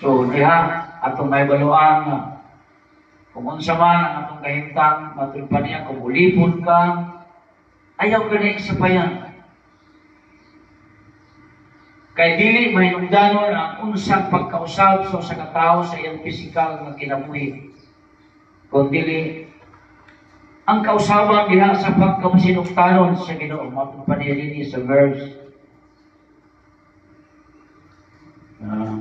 So diha atong may baluan nga kung unsa man ang atong kahimtang matud pa niya kung ulipon ka ayaw gani sa payan. Kay dili mahinungdanon ang unsang pagkausab sa katawo sa iyang pisikal nga kinabuhi. Kung dili ang kausaban diha sa pagkamasinugtanon sa Ginoo matud pa niya dinhi sa verse 19.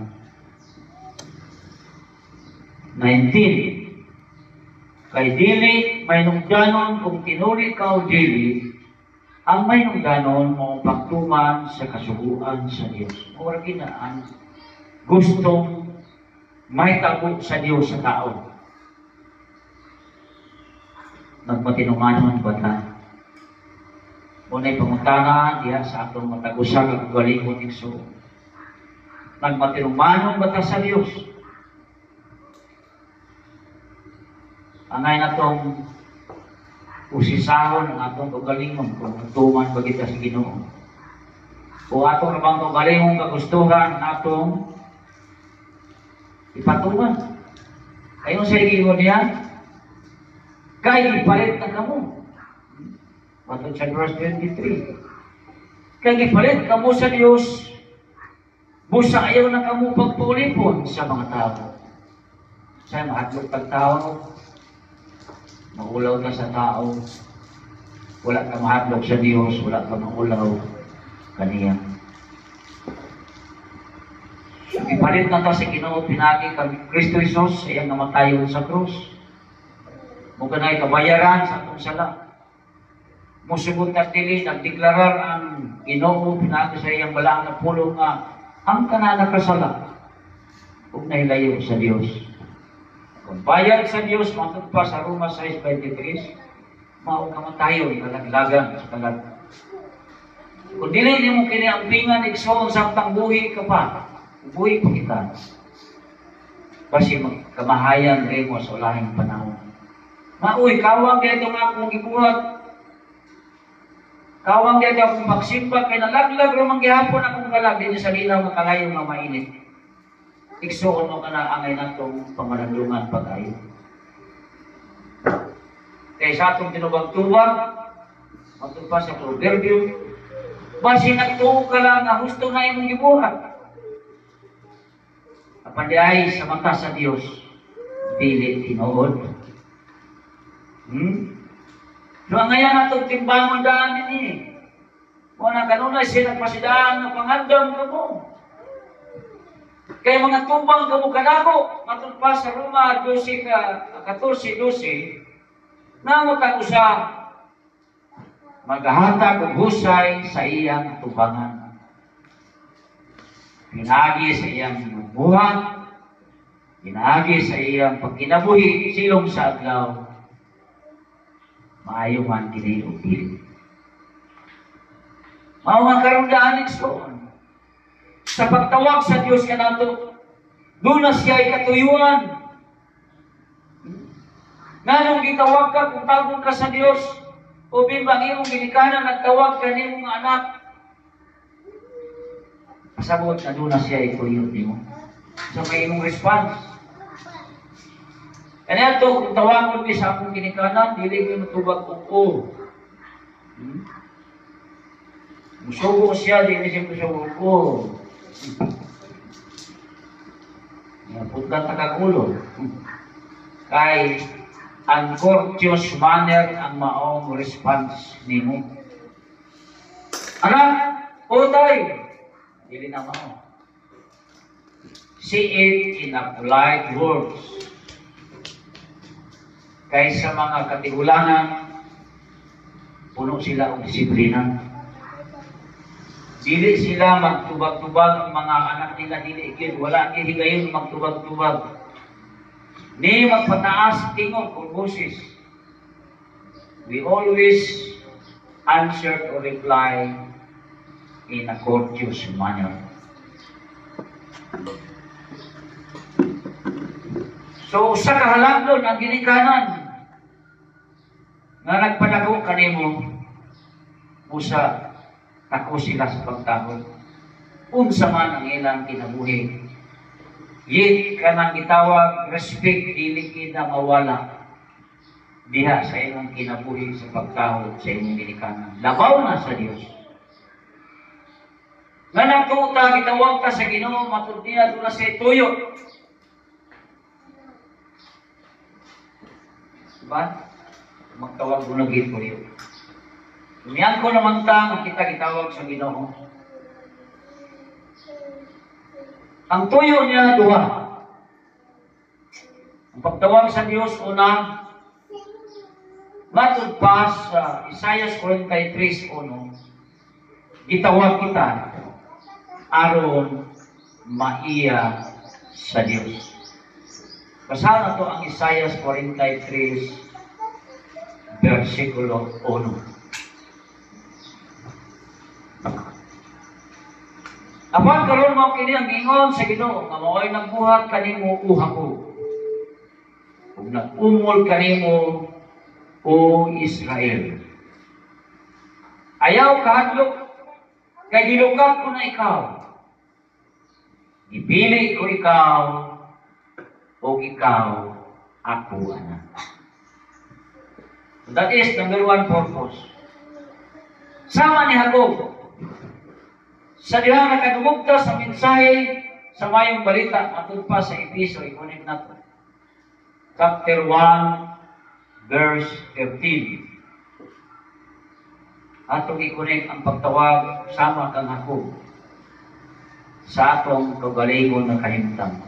Kay dili mahinungdanon kung tinuli ka o dili, ang mahinungdanon mo pagtuman sa kasuguan sa Dios. Ora ginaan gustong may tago sa Dios sa tao. Nagmatinumanon ba ta? Unay pangutana diha sa atong matagusan ang galingon igsoon. Nagmatinumanon ba ta sa Dios? Angay na itong usisahon ang atong kagalingon kung tuman ba kita sa Ginoo. Kung atong namang kagalingon kagustuhan atong ipatuman. Ayun sa ikiwan niya, kay ipalit na kamo. Matod sa verse 23. Kay ipalit kamo sa Diyos, busa ayaw na kamo pagpulipon sa mga tao. Sa mahadlok pagtao, maulaw ka sa tao, wala ka mahadlok sa Diyos, wala ka maulaw kaniya. Ipalit na ta sa Ginoo pinagi kang Kristo Jesus sa iyang namatayon sa krus. Muna na'y kabayaran sa atong sala. Musubot na dili, nagdeklarar ang Ginoo pinagi sa iyang balang na pulong nga ang tanan nakasala kung nahilayo sa Diyos. Kung bayad sa Diyos, matod pa sa Roma 6:23, maong kamatayon, kalaglagan sa kalag. Kung dili mo kiniampingan, igsoon samtang buhi ka pa, buhi pa kita. Kasi kamahayan rin mo sa ulahing panahon. Mauy, kawang kaya itong akong ibuhat. Kawang kaya akong magsimba, kaya nalaglag ramang gihapon akong kalag, din sa lilaw na kalayo nga mainit. Igsoon mo ka na angay na itong pamalandungan pag-ayo. Kaya sa atong tinubag-tubag, magtugpa sa proverbio, basi nagtuo ka lang na gusto na imong gibuhat. Kapandiay sa mata sa Diyos, dili tinuod. So ang ngayon atong timbangon daan ini, muna kanunay siya nagpasidaan na pangandam ka mo. Kaya mga tubang kamo kanako, matod pa sa Roma 14:12, nangutak usa maghahatag og husay sa iyang tubangan. Pinagi sa iyang buhat, pinagi sa iyang pagkinabuhi silong sa adlaw. Maayo man kini og dili. Mao nga karon daan igsoon. Sa pagtawag sa Diyos kanato, doon na siya ikatuyuan. Nganong gitawag ka kung tawag ka sa Diyos, o bimbang iyong ginikanan nagtawag ka ni mong anak, pasabot na doon na siya ituyon ni mo. So may imong response. Kaya ito, kung tawagon mi sa akong ginikanan, dili ko matubag ko. Musugo ko siya, dili siya musugo ko. Punta tagagulo. Kay ang courteous manner ang maong response nimo. Anak, utay. Dili na mao. Say it in a polite words. Kay sa mga katigulangan, puno sila og disiplina. Dili sila magtubag-tubag ang mga anak nila, dili ikid, wala higayon magtubag-tubag. Ni magpataas tingog o boses. We always answer or reply in a courteous manner. So, sa kahalangdon ang ginikanan nga nagpadako kanimo, usa ako sila sa pagtahod. Unsa man ang ilang kinabuhi, Yet kanang gitawag respect dili kita mawala diha sa imong kinabuhi sa pagtahod sa imong ginikanan. Labaw na sa Dios. Nga nagtuta gitawag ta sa Ginoo matud niya dula sa tuyo. Diba? Magtawag mo na tuyo. Niyan ko naman ta kita gitawag sa Ginoo. Ang tuyo niya duha. Ang pagtawag sa Dios una matud pa sa Isaiah 43:1 gitawag kita aron maiya sa Dios. Basahan na to ang Isaiah 43 versikulo 1. Apan karon mo kini ang ingon sa Ginoo nga mao'y nagbuhat kanimo uha ko. Ug nag-umol kanimo o Israel. Ayaw kahadlok kay gilukat ko na ikaw. Ipili ko ikaw o ikaw ako anak. So that is number one purpose. Sama ni Jacob sa diha nakadumugta sa mensahe sa mayong balita atud pa sa Episo ikunin nato. Chapter 1 verse 13. Atong ikunin ang pagtawag sama kang Jacob sa atong kaugalingon nga kahimtang.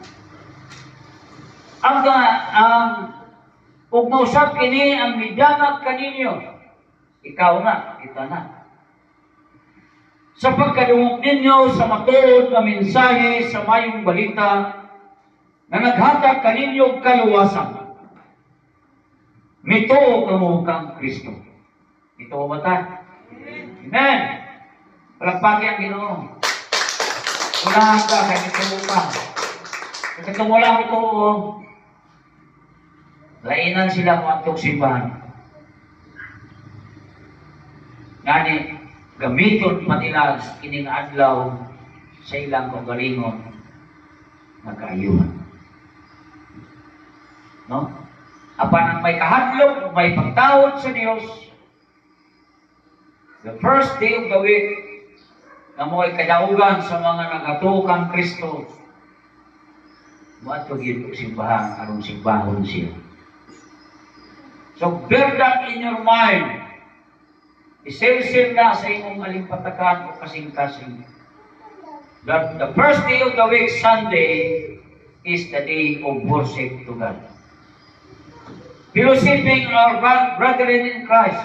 Ug mausap kini ang midyanat kaninyo. Ikaw na, kita na. Sa pagkadungog ninyo sa matuod na mensahe sa mayong balita na naghatag kaninyo kaluwasan. Mito kamo kang Kristo. Mito ba ta? Amen. Palagpagi ang Ginoo. Unahan ka kay mito ka. Kasi tumula ito, lainan sila mo atong simbahan. Ngani, gamiton pa nila kining adlaw sa ilang kaugalingon na kaayuhan. No? Apan ang may kahadlok, may pagtawad sa Dios, the first day of the week, na mo'y kadaugan sa mga nagatukan Kristo, mato gito simbahan, aron simbahon siya. So, bear that in your mind. Isil-sil na sa imong alimpatakan o kasing-kasing. That the first day of the week, Sunday, is the day of worship to God. Fellowshipping our brethren in Christ,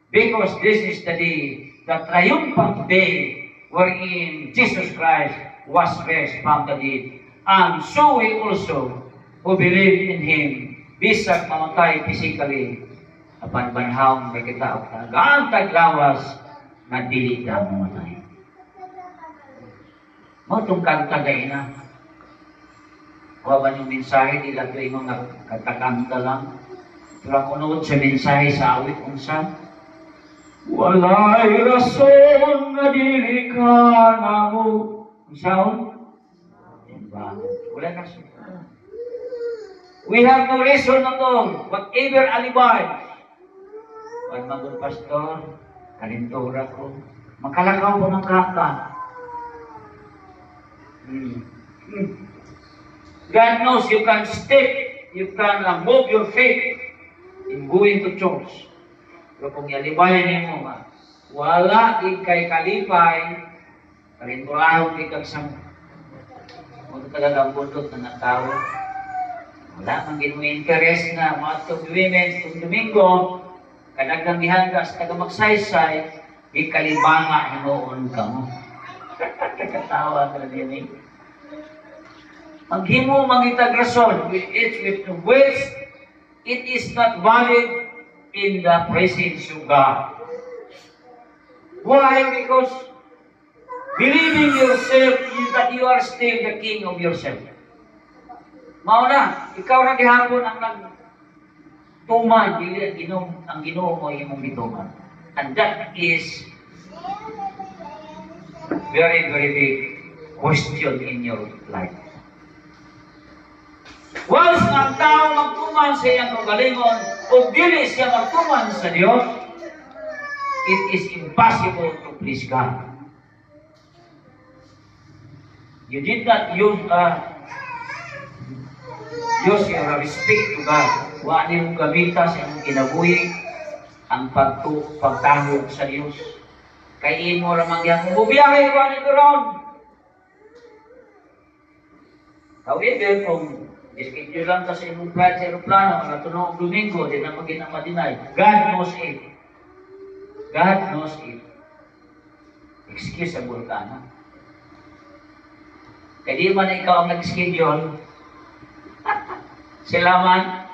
because this is the day, the triumphant day, wherein Jesus Christ was raised from the dead. And so we also, who believe in Him, bisag mamatay physically, apan banhawng may kita og tagaan taglawas na dili na mamatay. Mo tong kantagay na. Wa ba yung mensahe nila ito yung mga katakanta lang? Pero ang unod sa mensahe sa awit unsa? Walay rason na dili ka na mo. Unsaon? Wala rason. We have no reason at all. Whatever alibi. Pag magod pastor, kalintura ko, makalakaw po ng kaka. God knows you can step, you can move your faith in going to church. Pero kung yalibayan mo, wala kay kalipay, kalinturahan kay kagsam. Kung talagang bundot na tao, wala mang interest na mga women itong Domingo, kadagang gihanda sa taga-magsaysay, ikalibanga hinoon ka mo. Kakatawa ka din eh. Maghimo mangitag rason, which it is not valid in the presence of God. Why? Because believing yourself that you are still the king of yourself. Mauna, ikaw na gihapon ang nagtuman, ang Ginoo mo imong gituman. And that is very, very big question in your life. Once ang tao magtuman sa iyang kaugalingon o dili siya magtuman sa Dios, it is impossible to please God. You did not use your respect to God. Wa nimo gamita sa imong kinabuhi ang pagtahog sa Dios. Kay imo ra man gyud bubiyahe ko ani ron. However, kung schedule lang ka sa imong flight sa aeroplano, mga tunong Domingo, di na madinay. God knows it. God knows it. Excuse sa bulkana. Kaya di man ikaw ang nag-schedule, sila man.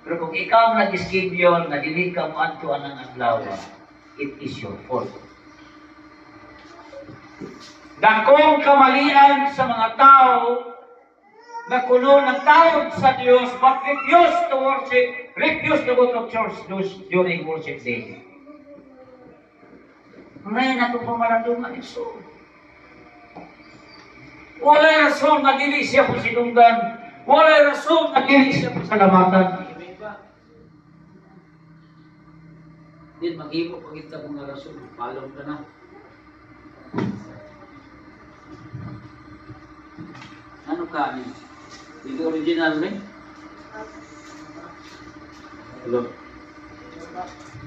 Pero kung ikaw ang nag-schedule, na dili ka mo anto anang adlaw, it is your fault. Dakong kamalian sa mga tao na kuno ng tawag sa Diyos, but refuse to go to church during worship day. Ngayon na itong pamaranduman iso. Wala'y rason na dili siya po sinunggan. Wala'y rason na dili siya po salamatan. Din mag-ibo pag ito mga rason. Palong ka na. Ano ka niya? Hindi original rin? Hello?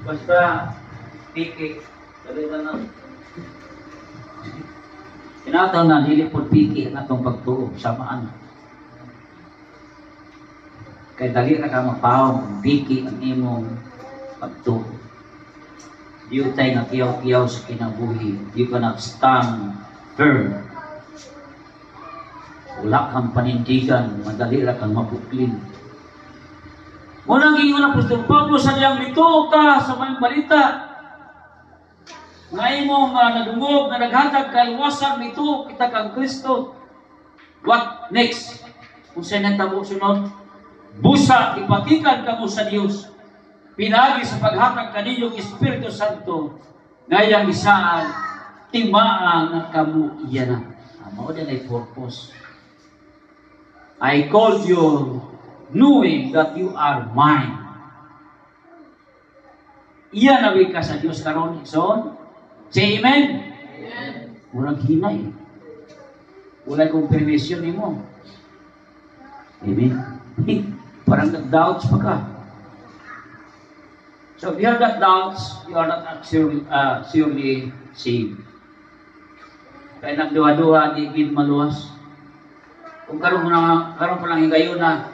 Basta, piki. Kalitan na. Pinataw na, hindi po piki ang atong pagtuo. Samaan. Kaya dali na ka mapaw, piki ang imong pagtuo. Diyo tayo nga kiyaw-kiyaw sa kinabuhi. Diyo ka nag-stand firm. Wala kang panindigan, madali lang kang mapuklin. Unang ingon ang Apostol Pablo sa diyang bituo ka sa mayong balita. Nga imong nadungog na naghatag kaluwasan bituo kita kang Kristo. What next? Kung sa'yo nagtabo sunod, busa, ipatikan ka mo sa Diyos. Pinagi sa paghatag kaninyong Espiritu Santo, ngayang isaan, timaan na kamo iyan na. Mao din ay purpose. I called you knowing that you are mine. Iyan na ka sa Diyos karon, Ikson. Say amen? Amen. Walang hinay. Walang confirmation ni mo. Amen? Parang nag-doubts pa ka. So if you have that doubts, you are not surely saved. Kaya nagduha-duha, di gid maluwas. Kung karon pa lang higayon na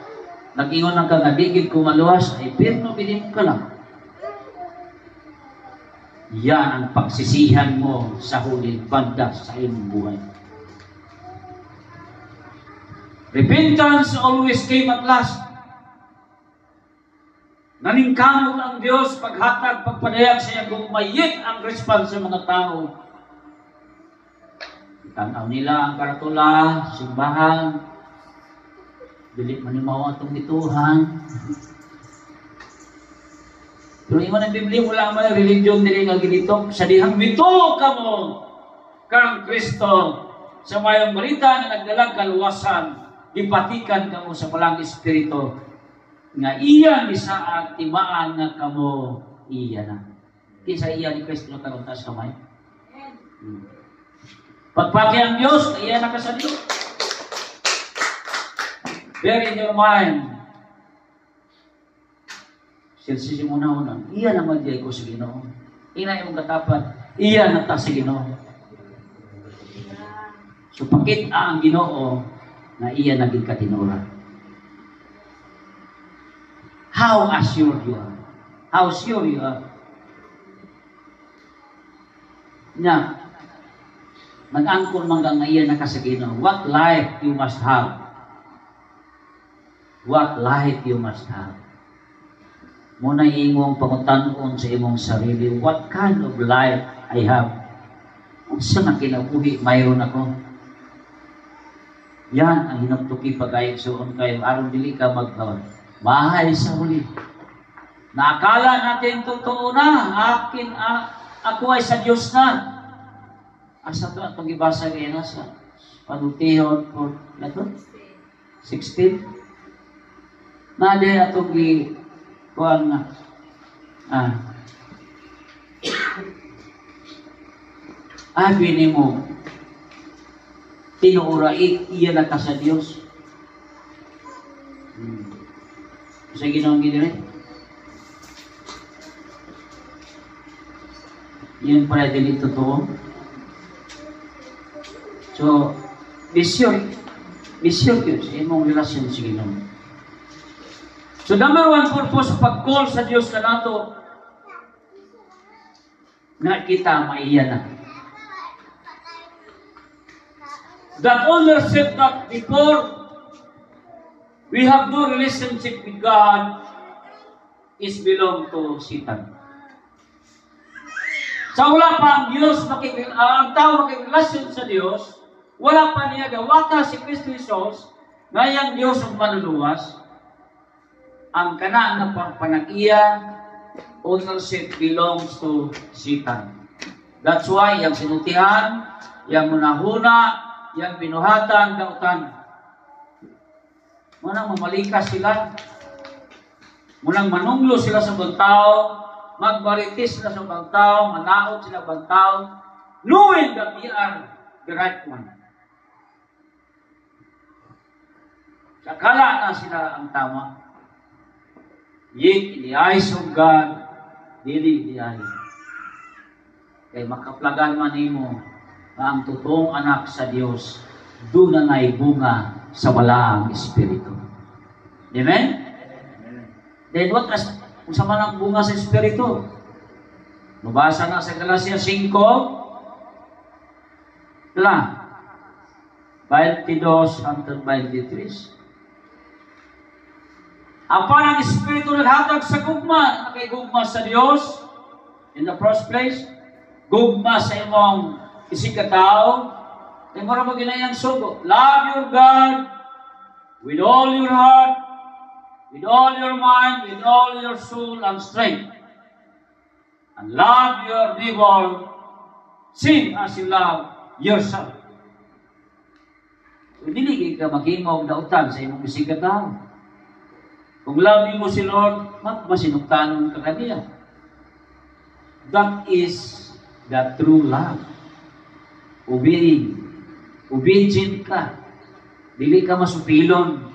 nag-ingon ng kadigid kung maluwas, ay pero bilin ka lang. Yan ang pagsisihan mo sa huling banda sa iyong buhay. Repentance always came at last. Naningkamot ang Diyos paghatag, pagpadayag sa iyang gumayit ang response sa mga tao. Tanaw nila ang karatula, simbahan, dili manimaw atong bituhan. Pero imo ng Biblia, wala man religion dili nga ginitok sa dihang bituo ka mo kang Kristo sa mayong balita nga nagdalang kaluwasan, ipatikan ka mo sa palang Espiritu nga iyan isaag timaan nga kamo iya na. Kisa iya ni Kristo na karuntas kamay. Pagpaki ang Diyos, iya na ka sa Diyos. Bear in your mind. Silsisi mo na, iya na magdiay ko sa Ginoo. Ina yung katapat, iya na ta sa Ginoo. So pakita ang Ginoo na iya naging katinura. How assured you are? How sure you are? Na, mag-angkor man nga iya na ka sa Ginoo. What life you must have? What life you must have? Muna imong pangutan-on sa imong sarili, what kind of life I have? Kung sa na kinabuhi, mayroon ako. Yan ang hinagtuki pag-ayigsoon kayo. Aron dili ka magkawan. Bahay sa huli. Nakala natin totoo na. Ako ay sa Diyos na. Asa ito itong ibasa ngayon sa panutihon po na ito? 16? Nade atong kuan nga. Abi nimo tinuura iya na ka sa Dios. Sa Ginoong gidire. Yan para dili totoo. So, bisyon yun sa imong relasyon sa Ginoo. So, number one purpose sa pag-call sa Diyos na nato, na kita maiya na. That owner said that before we have no relationship with God, is belong to Satan. Sa wala pa ang Diyos, ang tao makikrelasyon sa Diyos, wala pa niya gawata si Kristo Jesus, ngayang Diyos ang manuluwas, ang kanaan na pagpanagiya, ownership belongs to Satan. That's why, yung sinutihan, yung munahuna, yung binuhatan, dautan. Munang mamalikas sila, munang manunglo sila sa bantao, magbaritis sila sa bantao, manaot sila bantao, knowing that we are the right one. Sakala na sila ang tama. Yet, in the eyes of God, dili the eyes. Kaya makaplagan man nimo na ang totoong anak sa Diyos, doon na naibunga sa walaang Espiritu. Amen? Then what as kung sa manang bunga sa Espiritu? Mabasa na sa Galacia 5, 22 hanggang 23. Apan ang Espiritu naghatag sa gugma, nakigugma sa Diyos, in the first place, gugma sa imong isikatao, ay mara mo ginayang sugo. Love your God with all your heart, with all your mind, with all your soul and strength. And love your neighbor, same as you love yourself. Kung dili ka maghimo og dautan sa imong isikatao, kung love mo si Lord, masinugtanon ka kaniya. That is the true love. Obedient ka. Dili ka masupilon.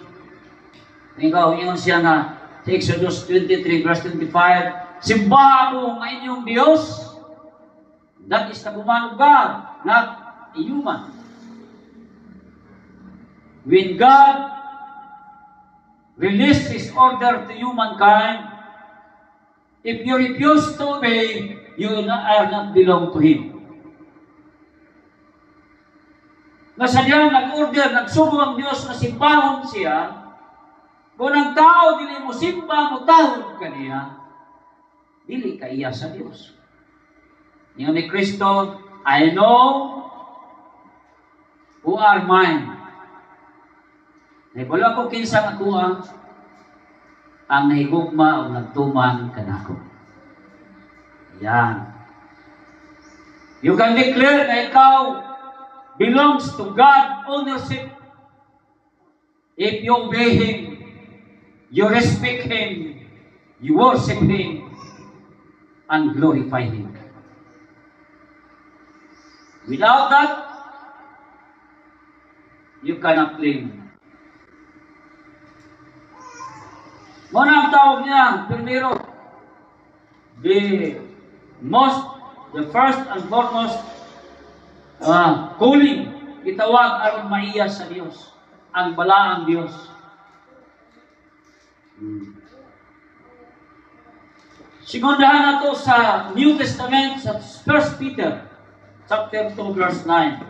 Ikaw, yun siya nga, sa Exodus 23, verse 25, simbahan mo ang inyong Diyos. That is the command of God, not a human. When God released His order to humankind, if you refuse to obey, you are not belong to Him. Nasadya nag-order, nagsubo ang Diyos na simbahon siya, kung ang tao dili mo simba mo tahod kaniya, dili ka iya sa Diyos. Ngayon ni Kristo, I know who are mine. Nahibalo ako kinsa nga tuwa, ang nahigugma o nagtuman kanako. Yan. You can declare na ikaw belongs to God ownership. If you obey Him, you respect Him, you worship Him, and glorify Him. Without that, you cannot claim. Muna ang tawag niya, primero, the first and foremost, calling, itawag aron maiya sa Diyos, ang balaang Diyos. Sigundahan na to sa New Testament, sa 1 Peter, chapter 2, verse 9.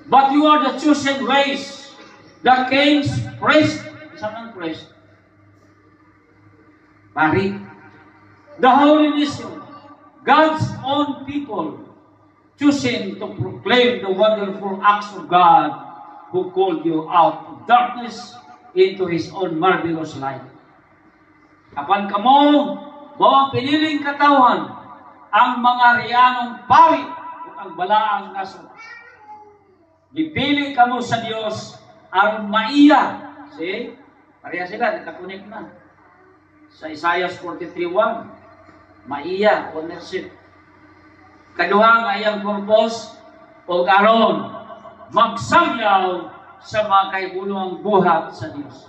But you are the chosen race, the king's priest. Saan ang priest? Pari. The holy nation, God's own people, choosing to proclaim the wonderful acts of God who called you out of darkness into His own marvelous light. Apan kamo, mo ang piniling katawan, ang mga riyanong pari at ang balaang naso. Gipili kamo sa Dios aron maiya. See? Pareha sila, nakakunik na. Sa Isaiah 43:1, maiya, ownership. Kaduha nga iyang purpose, o aron magsangyaw sa mga kaibulong buhat sa Dios.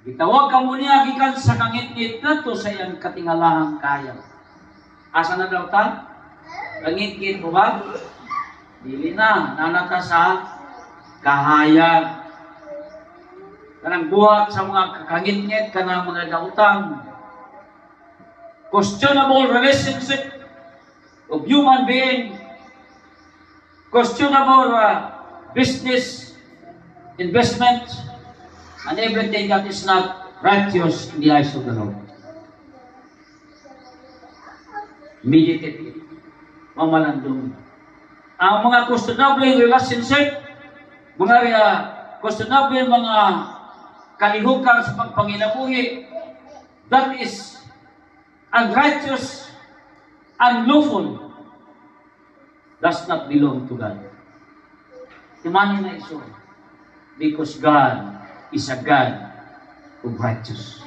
Gitawag ka muna gikan sa kangit-ngit nato sa iyang katingalahang kaya. Asa na daw ta? Kangit-ngit mo ba? Dili na, nanata sa kahayag. Kanang buhat sa mga kangit-ngit, kanang mga dautang. Questionable relationship of human being. Questionable business, investment, and everything that is not righteous in the eyes of the Lord. Meditate. Mamalandong. Ang mga questionable relationship, mga questionable mga kalihukan sa pagpanginabuhi, that is unrighteous, unlawful, does not belong to God. Timanin na iso. Because God is a God of righteous.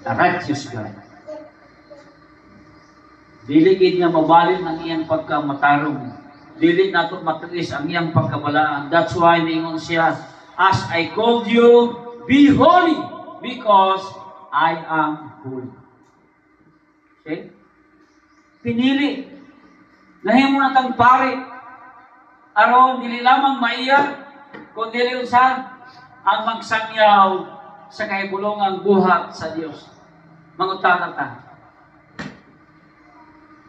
A righteous God. Dili gid nga mabalin ang iyang pagkamatarong. Dili nato matuis ang iyang pagkabalaan. That's why ningon siya, as I called you, be holy, because I am holy. Okay? Pinili. Nahimo na kang pare. Aron dili lamang maiya, kundi unsa ang magsangyaw sa kahibulongang buhat sa Dios. Mangutana ta.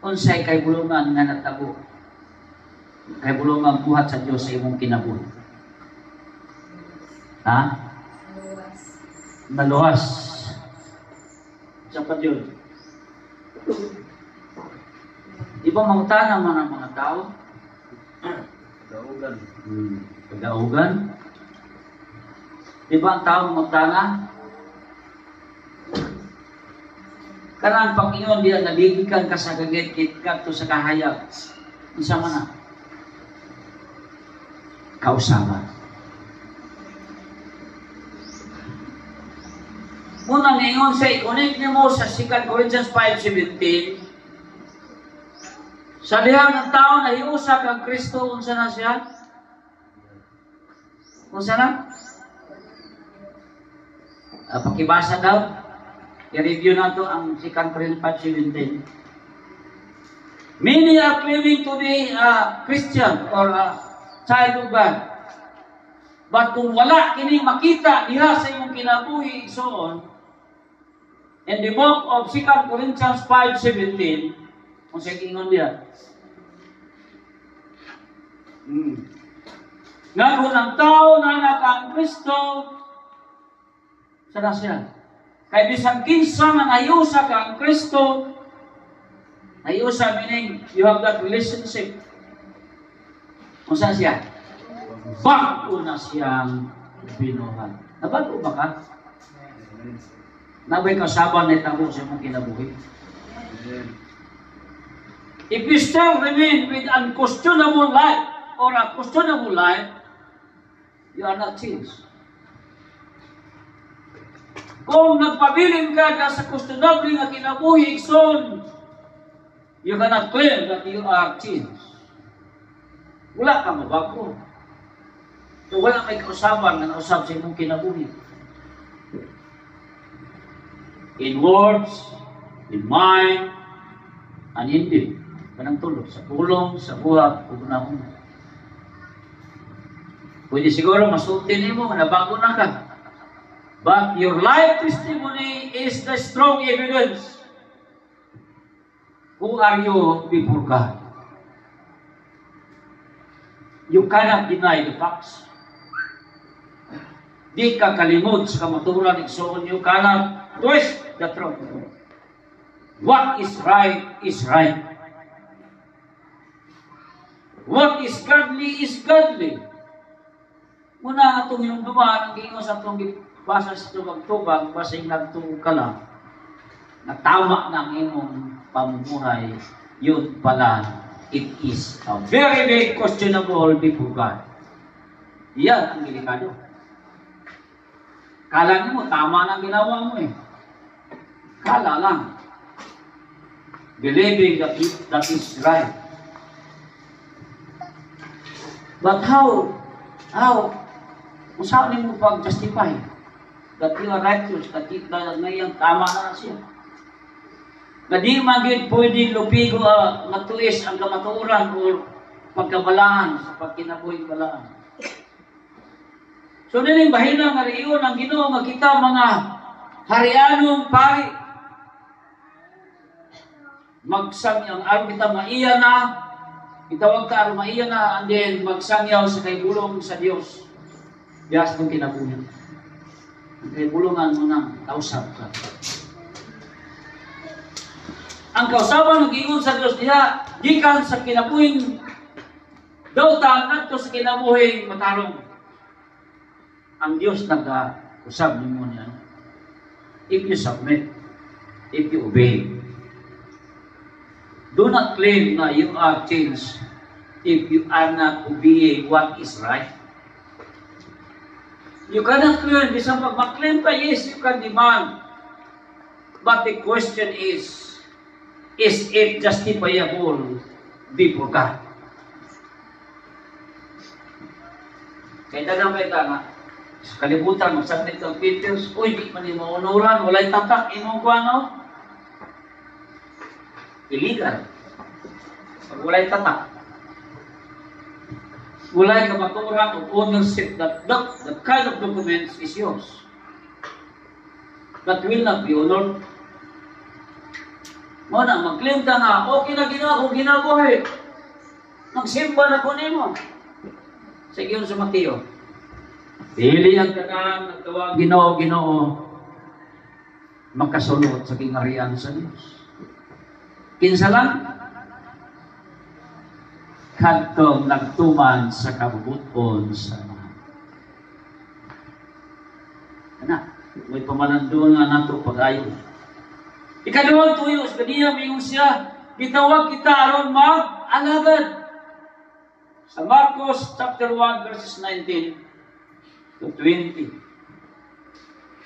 Unsay kahibulongan nga natabo? Kahibulongang buhat sa Dios sa imong kinabuhi. Ha? Maluwas. Sa pa Dios. Di ba mangutana man ang mga tao? Daugan. Pagaugan. Di ba ang tao mangutana? Karang Panginoon diya nabigikan ka sa kagit-git kadto sa kahayag. Isa man na. Kausama. Muna ngayon sa ikonik niyo mo sa 2 Corinthians 5:17. Sa dihang ng tao na hiusa kang Kristo, unsa na siya? Unsa na? Pakibasa daw. I-review na ito ang 2 Corinthians 5:17. Many are claiming to be a Christian or a child of God. But kung wala kining makita diha sa imong kinabuhi igsoon, in the book of 2 Corinthians 5:17, kung siya ingon diya, nga kung ang tao na nakang Kristo, sana siya. Kaya bisang kinsa nga nayusa ka ang Kristo, nayusa meaning you have that relationship. Kung saan siya? Bago na siyang binuhat. Nabago ba ka? Nabay ka saban na itabo sa mong kinabuhi. If you still remain with unquestionable life or a questionable life, you are not changed. Kung nagpabilin ka sa questionable nga kinabuhi, son, you cannot claim that you are changed. Wala ka mabago. So, wala may kausaban na nausap sa imong kinabuhi. In words, in mind, and in deed. Kanang tulog, sa pulong, sa buhat, ugunahon. Pwede siguro masultin mo, nabago na ka. But your life testimony is the strong evidence. Who are you before God? You cannot deny the facts. Di ka kalimod sa kamaturan igsoon. You cannot twist the truth. What is right is right. What is godly is godly. Muna atong hinumduman, ang giingon sa atong basa sa tubag-tubag, basing nagtungkol ka lang, na tama ng imong pamumuhay, yun pala, it is a very, very questionable before God. Yan ang delikado. Kala mo, tama na ginawa mo eh. Kala lang. Believing that is right. But how? Kung saan mo pag-justify that you are righteous, that ngayang tama na siya. Na di maging pwede lupigo matuis ang kamaturan o pagkabalaan sa pagkinabuhing balaan. So nining bahina nga riyon ang Ginoo nga kita mga harianong pari. Magsangyaw aron kita maiya na, itawag ka aron maiya na, and then magsangyaw sa kaibulong sa Dios. Diyas mong kinabuhi. Ang kaibulungan mo nang kausap ka. Ang kausapan ng giingon sa Dios diha, gikan sa kinabuhing dautan ngadto sa kinabuhing matarong. Ang Dios nag-usab nimo niya. If you submit, if you obey, do not claim na you are changed if you are not obeying what is right. You cannot claim, bisang pag-claim ka, yes, you can demand. But the question is it justifiable before God? Kaya dagang may nga, kalibutan, magsabit ng Peters, uy, di man yung maunuran, walay tatak, imong ko ano? Illegal. Pag walay tatak, walay kamaturan of ownership that kind of documents is yours. That will not be honored. Muna, mag-claim ka nga, okay na ginawa kung ginabuhay. Magsimba na ko nimo. Sige yun sa Mateo. Dili ang tanan, nagtawag Ginoo, makasulot sa kingharian sa Dios. Kinsa lang? Kadtong nagtuman sa kabubuton sa mga. Ana, may pamanandun nga nato pag-ayo. Ikaduhang tuyo, sa kaniya mayong siya, gitawag kita aron mag-alagad. Sa Marcos chapter 1 verses 19 to 20.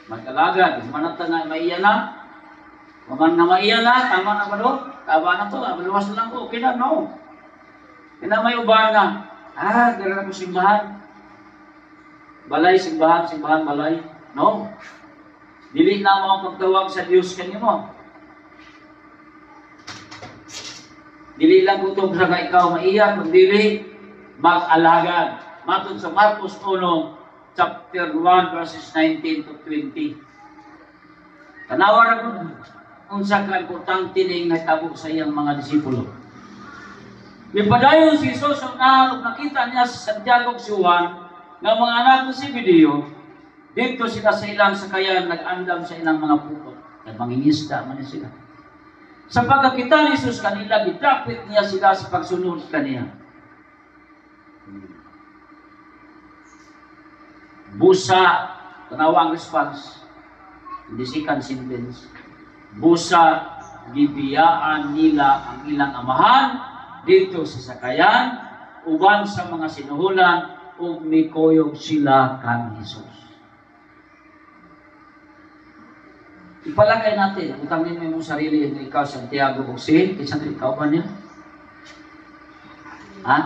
Mag-alagad, manata na maiya na. Maman na maiya na, tama na ba do? Tama na to, maluwas na lang ko, okay na, no? Kaya may ubahan na, gara ko simbahan. Balay, simbahan, balay. No. Dili na mo pagtawag sa Diyos kanimo. Dili lang kutob sa ka ikaw maiya, kung dili, mag-alagad. Matun sa Marcos 1, chapter 1, verses 19 to 20. Tanawar ako, unsa ka importante ning nahitabo sa iyang mga disipulo. Mipadayon si Jesus ang nakita niya sa Santiago si Juan nga mga anak ng Zebedeo, dito sila sa ilang sakayan nag-andam sa ilang mga pupot. At mangingisda man sila. Sa pagkakita ni Jesus kanila, gidapit niya sila sa pagsunod kaniya. Busa, tanawa ang response. Hindi second sentence. Busa, gibiyaan nila ang ilang amahan dito sa sakayan, uban sa mga sinuhulan, ug mikoyog sila kan Jesus. Ipalagay natin, utangin mo yung sarili na ikaw, Santiago Buksin, kaysa ikaw ba niya? Ha?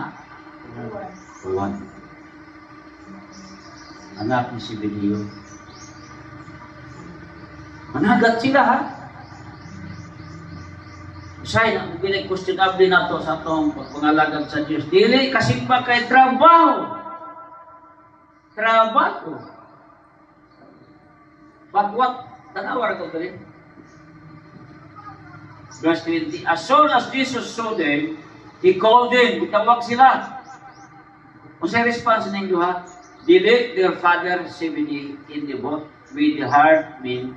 Juan. Anak ni Zebedeo. Managat sila, ha? Usay na, pinag-questionable na to sa itong pagpangalagad sa Diyos. Dili, kasi pa kay trabaho. Trabaho. But what? Tanawar ito rin. Verse 20, as soon as Jesus saw them, He called them. Itawag sila. Kung sa response ng duha, they left their father Zebedee in the boat with the herdmen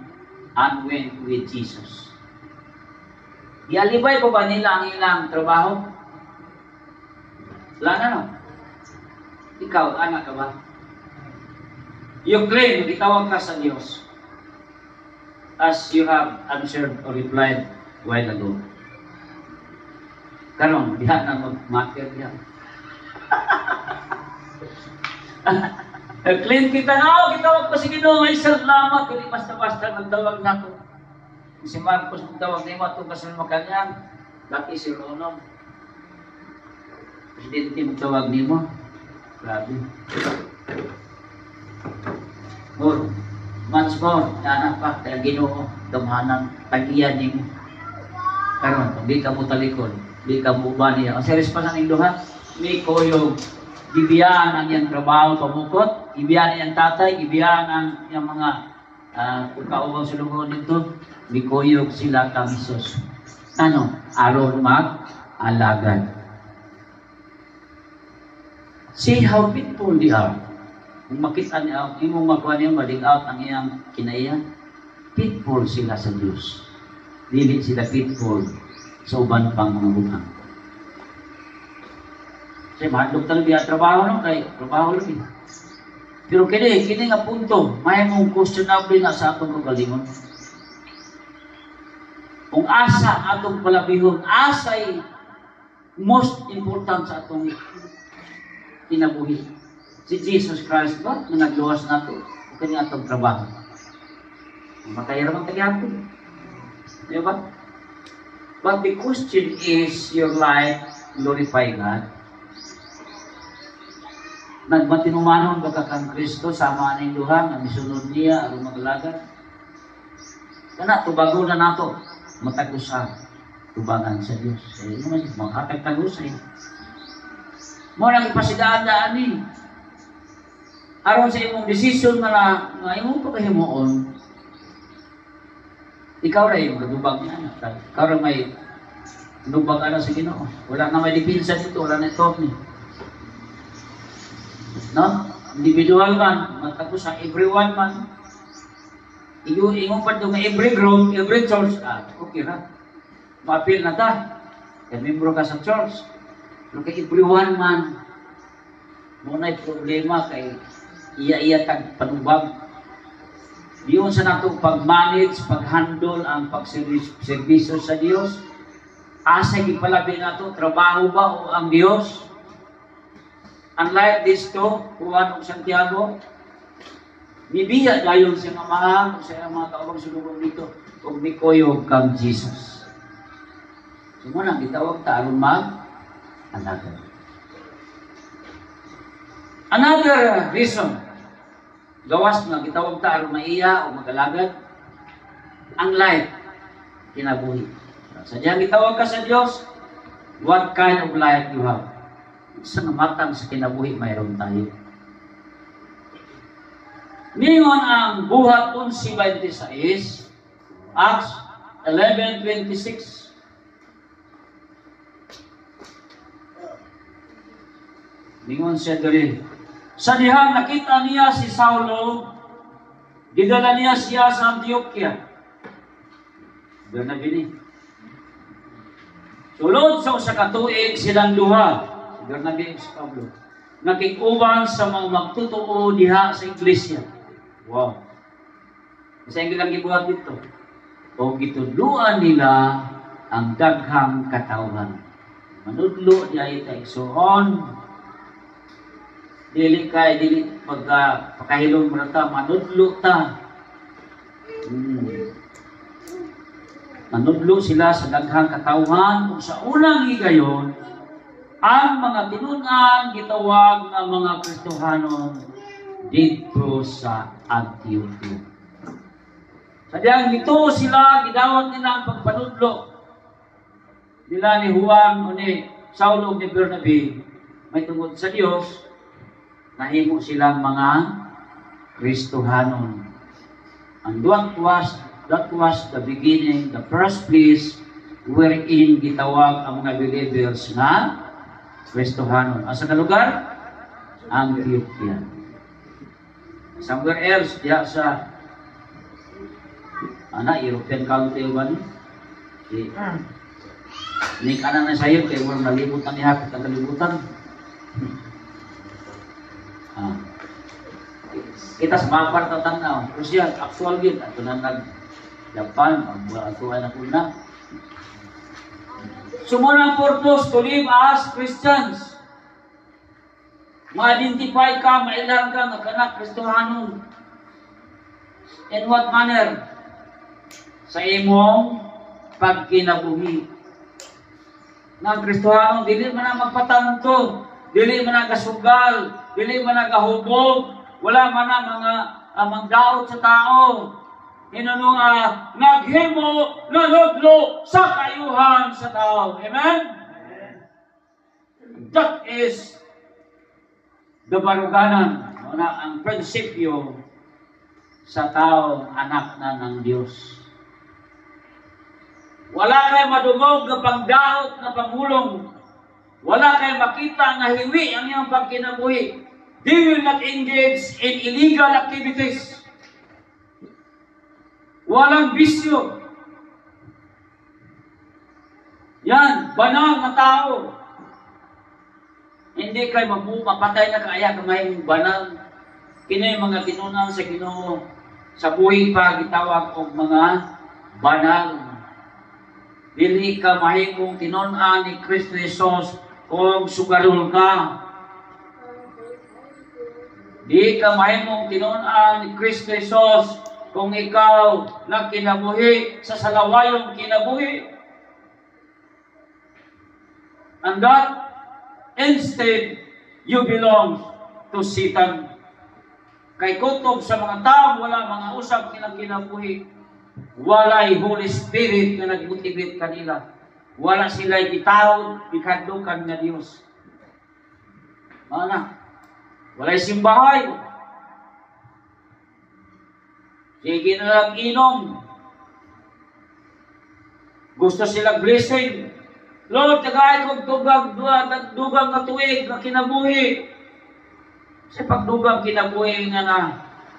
and went with Jesus. Ialibay po ba nila ang ilang trabaho? Wala na, no? Ikaw, anak ka ba? You claim, itawag ka sa Diyos as you have answered or replied a while ago. Karon, diha na mag-matter diha. Clean kita na, gitawag pa si Ginoo, ay salamat, hindi basta-basta nagtawag na to. Si Marcos nagtawag na ito, kasi makanyang, laki si Ronald. Presidente magtawag ni mo. Grabe. More. Months more, anak pa, kaya Ginoo, damhanan, tagiyan ni mo. Karon, di ka mo talikod, di ka mo uban niya. Ang series pa sa ninduhan, may koyog, ibiyaan ang iyang trabaho pamukot, ibiyaan ang tatay, ibiyaan ang iyang mga kaubang sulungon nito, may koyog sila kamisos. Ano? Aron mag-alagad. See how people they are. Kung makita niya, imong magkuha niya, maling out ang iyang kinaiyan, pitfall sila sa Diyos. Dili sila pitfall sa uban pang mga butang. Kasi mahadlok talaga yung trabaho, no? Kaya trabaho lang yun. Pero kini nga punto, may mong questionable na sa atong kagalingon. Kung asa atong palabihon, asa'y most important sa atong kinabuhi. Si Jesus Christ ba, na nagluwas na ito, kani atong trabaho. Matay ramang tagyapon. Di ba? But the question is, your life glorify God? Nagmatinumanon ba ka kang Kristo, sama na yung duha, na misunod niya, aron maglagad? Kana, tubago na nato, matagusa, tubagan sa Diyos. Kaya naman, makakagtagusay. Mo nang ipasidaan-daan ni. Aron sa imong desisyon na imong pagkahimuon, ikaw na yung kadubag niya. Ikaw na may dubag ano sa Ginoo. Wala na may dipinsa dito, wala na ito ni. No? Individual man, matapos ang everyone man. Ingon pa doon every group, every church, okay na. Ma-appeal na ta. Kaya membro ka sa church. Pero kay everyone man, muna yung problema kay iya-iya tag panubag. Diyon sa natong pag-manage, pag-handle ang pag-servisyo sa Diyos. Asa gipalabi nato, trabaho ba o ang Diyos? Unlike this to, Juan o Santiago, bibiya dayon sa mga mahal, sa mga kaubang sulubong dito, kung mikoyog kang Jesus. So muna, gitawag ta aron mag-alagad. Another reason, gawas nga gitawag ta aron maiya o mag-alagad, ang life, kinabuhi. Sadyang gitawag ka sa Diyos, what kind of life you have? Sa namatang sa kinabuhi, mayroon tayo. Ningon ang buhat 11:26, Acts 11:26. Ningon siya dali. Sa dihan nakita niya si Saulo, gidala niya siya sa Antioquia. Bernabe ni. Sulod sa usa ka tuig silang duha, si Bernabe ug si Pablo, nakig-uban sa mga magtutuo diha sa iglesia. Wow. Sa ilang gibuhat dito. O gitudluan nila ang daghang katawhan. Manudlo diha ita igsoon. Dili pagkahilom mo ta, manudlo ta. Manudlo sila sa daghang katawhan kung sa unang higayon, ang mga tinunan gitawag ng mga Kristohanon dito sa Antioquia. Sadyang dito sila, gidawat nila ang pagpanudlo nila ni Juan o ni Saulo o ni Bernabe, may tungkol sa Diyos, nahimo silang mga Kristohanon. And that was the beginning, the first place wherein gitawag ang mga believers na Kristohanon. Asa na lugar? Antioquia. Somewhere else, diya sa European country ba ni? Ni kanan na sayo, kaya walang nalibutan ni Hapit ang kalibutan. Kita sa mga partatan na, Rusya, actual yun, ato na nag-Japan, ato ay nakuna. Sumunang purpose to live as Christians. Ma-identify ka, mailan ka, nagkanak, Kristohanon. In what manner? Sa imong pagkinabuhi. Ng Kristohanon, dili man na magpatanto, dili man na kasugal, dili man na kahubog, wala man na mga mangdaot sa tao. Hinanong naghimo, nanudlo sa kayuhan sa tao. Amen? That is the baruganan, ang prinsipyo sa tao, anak na ng Diyos. Wala kay madungog na pangdaot na pangulong. Wala kay makita na hiwi ang iyong pagkinabuhi. They will not engage in illegal activities. Walang bisyo. Yan, banal na tao. Hindi kay mapatay na kaya kamay banal. Kini mga tinunan sa Ginoo sa buhi pa gitawag og mga banal. Dili ka mahimong tinun-an ni Kristo Jesus kung sugarol ka. Di ka mahimong tinun-an ni Kristo Jesus kung ikaw nagkinabuhi sa salawayong kinabuhi. And that instead you belong to Satan. Kay kutob sa mga tao, wala mga usap kinabuhi. Walay Holy Spirit na nag-motivate kanila. Wala sila'y gitawod, ikadlukan nga Diyos. Mana? Walay simbahay. Sige na lang inom. Gusto sila blessing. Lord, tagay kong dugang na tuwig na kinabuhi. Sa pagdugang kinabuhi nga na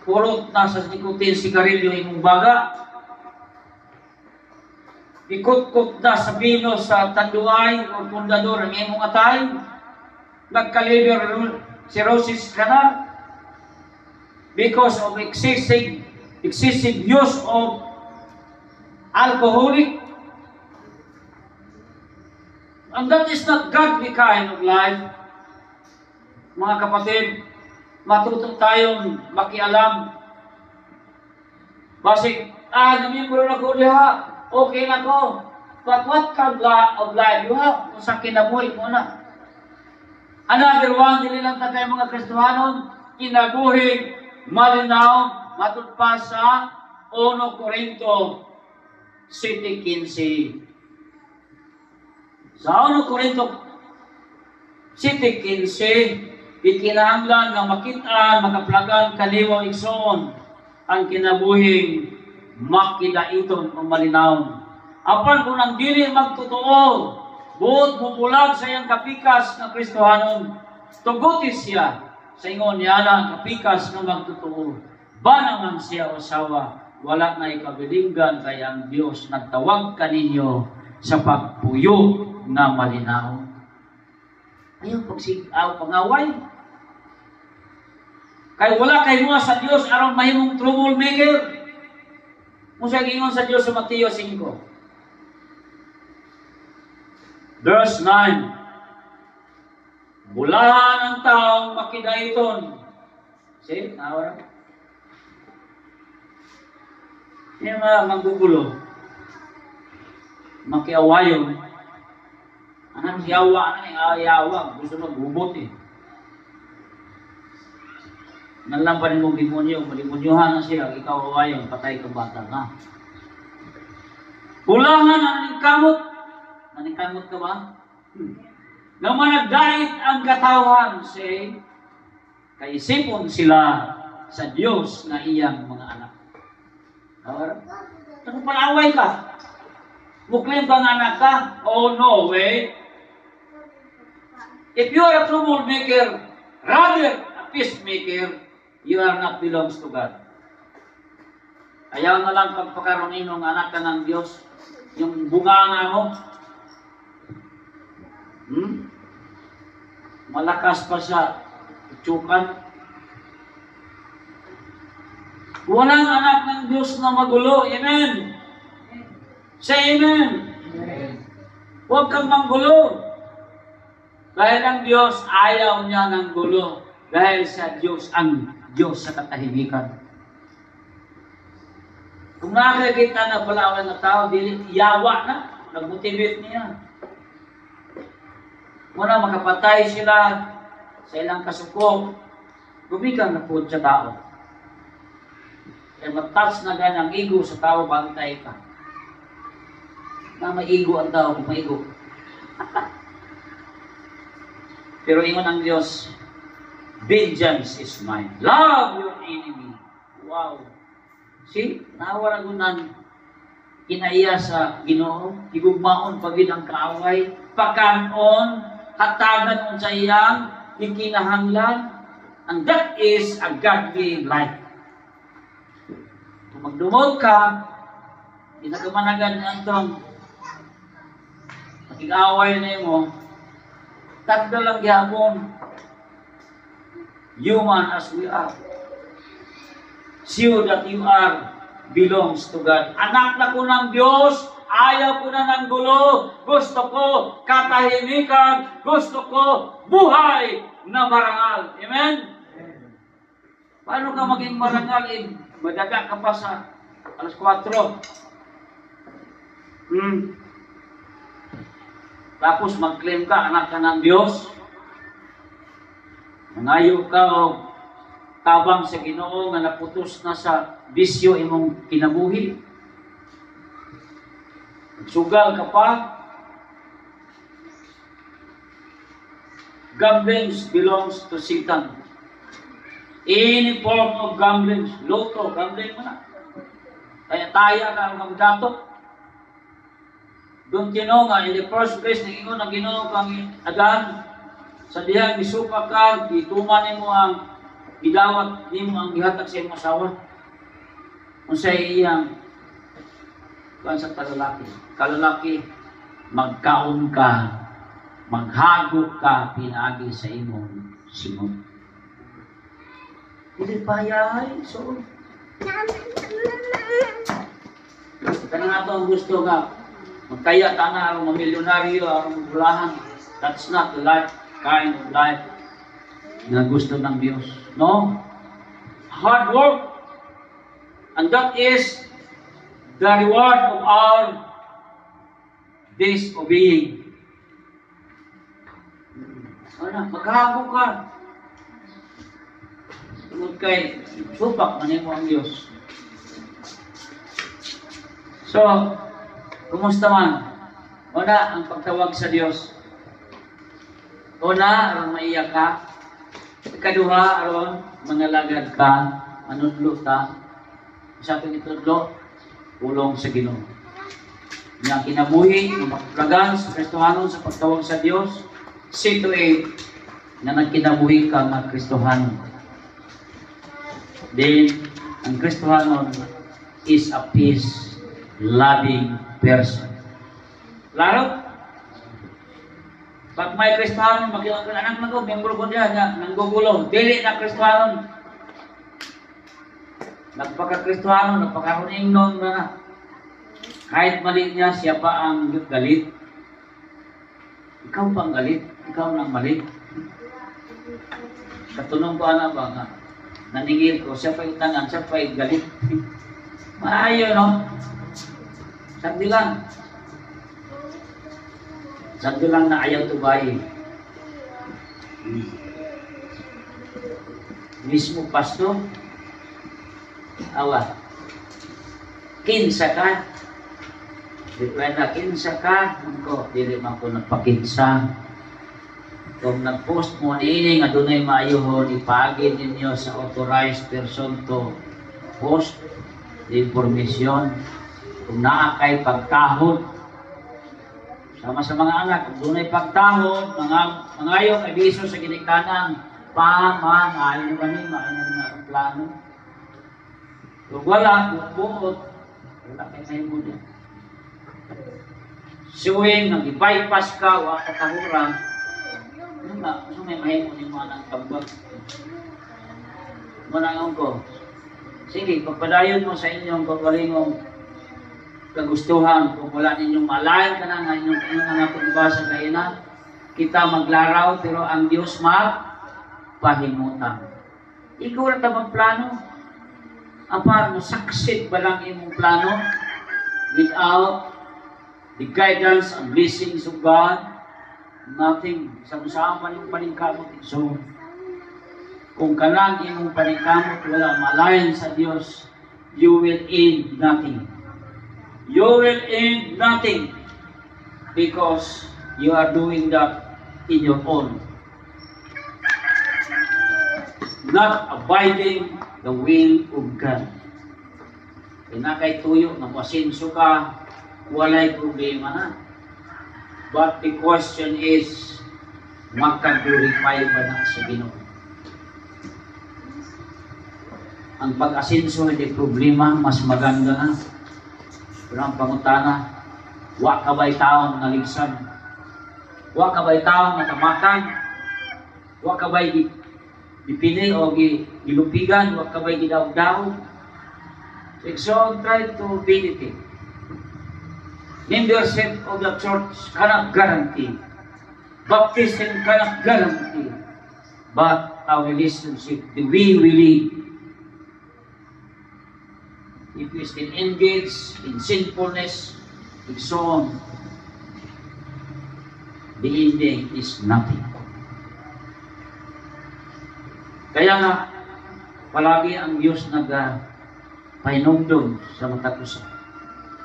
purot na sa nikotin sigarilyo imong baga. Ikot-kot na sa bino sa tanduay o pundador ang imong atay. Nagka-liver cirrhosis ka na. Because of excessive use of alcoholic. And that is not godly kind of life. Mga kapatid, matuto tayong makialam. Basig, namimuro na ko diha, okay na ko. But what kind of life you have? Kung sa kinabuhi mo na. Another one, dili lang tayo mga Kristohanon, kinabuhi, malinaw, matutpa sa 1 Corinto 7:15. Sa 1 Corinto 7:15, ikinahanglan nga makita, makaplagan, kaliwa, igsoon, ang kinabuhing makidaiton o malinaw. Apan kung ang dili magtotoo, buot mubulag sa iyang kapikas na Kristohanon, tugutis siya sa ingon niya na kapikas na magtotoo. Banangan siya usawa, wala na ikabilinggan kay ang Diyos nagtawag kaninyo sa pagpuyo na malinaw. Ayaw pangaway. Kay wala kay mga sa Diyos aron mahimong troublemaker. Musa gingon sa Diyos sa Mateo 5. Verse 9. Bulahan ang taong makidaiton. See? Nawara. Yung mga manggugulo. Makiawayon. Anong siyawa, ayawa. Gusto magbubot eh. Nalang pa rin mong demonyo. Malimonyohan na siya. Ikaw awayon, patay kang bata na. Bulahan ang nangkamot. Naningkamot ka ba? Nang managdait ang katawan, say, kaisipon sila sa Diyos na iyang mga anak. Ano palaway ka? Muklim kang anak ka? Oh no, wait. If you are a troublemaker, rather a peacemaker, you are not belongs to God. Ayaw na lang pagpakaroon ng anak ka ng Diyos, yung bunganga mo. Malakas pa siya, tsukan. Walang anak ng Diyos na magulo. Amen. Say amen. Huwag kang manggulo. Dahil ang Diyos, ayaw niya ng gulo. Dahil sa Diyos, ang Diyos sa katahimikan. Kung nakakita na pala ng tao, dili, yawa na. Nag-motivate niya. Muna makapatay sila sa ilang kasuko. Gumikan na po sa tao. Kaya matouch na ganang ego sa tao, bantay ka. Na may ego ang tao kung may ego. Pero ingon ang Diyos, vengeance is mine. Love your enemy. Wow. See, nawala gunan kinaiya sa Ginoo, higugmaon pagid ang kaaway, pagkanon, hatagan sa iyang ikinahanglan, and that is a godly life. Kung magdumog ka, ginagmanagan niya itong pag-away na mo, tanda lang yapon, human as we are. See that you are belongs to God. Anak na ko ng Diyos, ayaw ko na ng gulo, gusto ko katahimikan, gusto ko buhay na marangal. Amen? Paano ka maging marangal? Madaga ka pa sa alas 4. Tapos mag-claim ka, anak ka ng Diyos. Nangayo ka o tabang sa Ginoo nga naputos na sa bisyo imong kinabuhi. Sugal ka pa. Gamblings belongs to Satan. Any form of gamblings, loto, gambling mo na. Kaya taya ka ang magdato. Don't you know nga, in the first place, nag-ingon na Ginoo kang agan, sa dihang isupa ka, ituman mo ang gidawat nimo ang gihatag sa imong asawa. Kung sa iyang kuan sa kalalaki, magkaon ka, maghagok ka pinaagi sa imong simot. Dili payay, so. Kanang ato ang gusto nga, magkaya tana aron mamilyonaryo, aron magulahan. That's not the life, kind of life na gusto ng Diyos. No? Hard work. And that is the reward of our disobeying. Maghagok ka. Tungod kay supak man mo ang Diyos. So, kumusta man? Una, ang pagtawag sa Diyos. Una, aron maiyak ka. Ikaduha, aron mangalagad ka, manudlo ka. Sa ating itudlo, ulong sa Ginoo. Nga kinabuhi, maplagan sa Kristohanon sa pagtawag sa Diyos. See to it na nagkinabuhi ka ng Kristohanon. Then, ang Kristohanon is a peace-loving person. Lalo, pag may Kristohanon, magiging anak na ko, membro ko diyan, nanggugulo. Dili na Kristohanon. Nagpaka-Kristohanon, nagpaka-huningnon na. Kahit mali niya, siya pa ang galit. Ikaw pang galit, ikaw nang mali. Katunong ko ana ba nga, naningil ko, siya pa yung tangan, siya pa yung galit. Maayo, no? Sagdi lang. Sagdi lang na ayaw tubayin. Mismo pasto, awa. Kinsa ka. Depende kinsa ka. Dili man ko nagpakinsa. Kung nag-post mo niini nga dunay maayohon, ipagin ninyo sa authorized person to post the information. Kung naa kay pagtahod, sama sa mga anak, kung dunay pagtahod, mangayo kay biso sa ginikanan, maayo ba ni, maayo na ang plano. Kung wala, buot, wala kay mahimo din. Suwing, nag-bypass ka, wala katahuran, so may mahimo ni mga ng pagbat. Manangon ko, sige, pagpadayon mo sa inyong pagwalingong kagustuhan, kung wala ninyong malayan ka na nga inyong mga pagbasa kayo na, kita maglaraw, pero ang Diyos magpahimutan. Ikaw na tamang plano. Apar, succeed ba lang imong plano without the guidance and blessings of God? Nothing. Sama-sama man yung paningkamot. So, kung kanang imong paningkamot, wala malayan sa Diyos, you will end nothing. You will end nothing because you are doing that in your own. Not abiding the will of God. Kaya kay tuyo, napasinso ka, walay problema na. But the question is, magka-glorify ba na sa Ginoo? Ang pag-asinso hindi problema, mas maganda na. Pero ang pangutana, wa ka ba'y taong naligsan? Wa ka ba'y taong natamakan? Wa ka ba'y dipili o gilupigan? Wa ka ba'y gidaw-daw? So, try to build it. Membership of the church cannot guarantee. Baptism cannot guarantee. But our relationship, the way we live, if we still engage in sinfulness, and so on, the ending is nothing. Kaya nga, palagi ang Diyos nagpahinumdum sa mata ko sa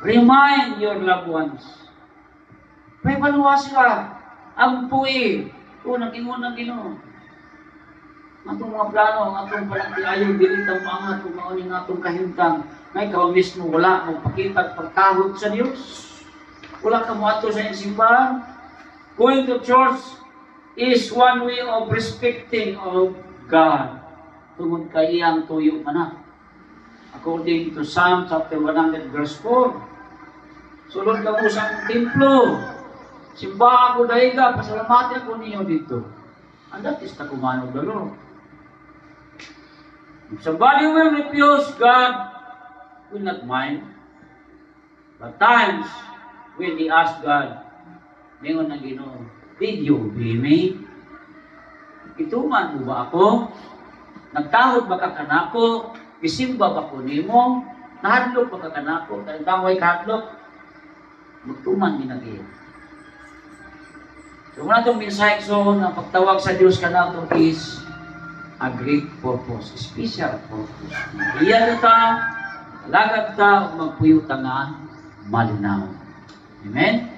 remind your loved ones. May paluwas ka. Ang puwi. Unang Ginoo. Atong mga plano, atong palagtiayon, dilitang mga atong mauning atong kahintang. May ikaw mismo wala mong pakita at pagkahod sa Diyos. Wala ka mo ato sa simbahan. Going to church is one way of respecting of God. Tungod kay iyang tuyo man. According to Psalm chapter 100 verse 4. Sulod ka mo sa templo. Simba ako dahil ka, pasalamati ako ninyo dito. And that is the command of the Lord. If somebody will refuse, God will not mind. But times when he ask God, ngayon na Ginoo, did you obey me? Ituman mo ba ako? Nagtahod ba ka kanako? Isimba ba ko nimo? Nahadlok ba ka kanako? Taway kahadlok? Magtuman din natin. So, muna itong mensahe so, na pagtawag sa Diyos ka na ito is a great purpose, a special purpose. Iyan ta, lagad ta, magpuyuta nga, malinaw. Amen?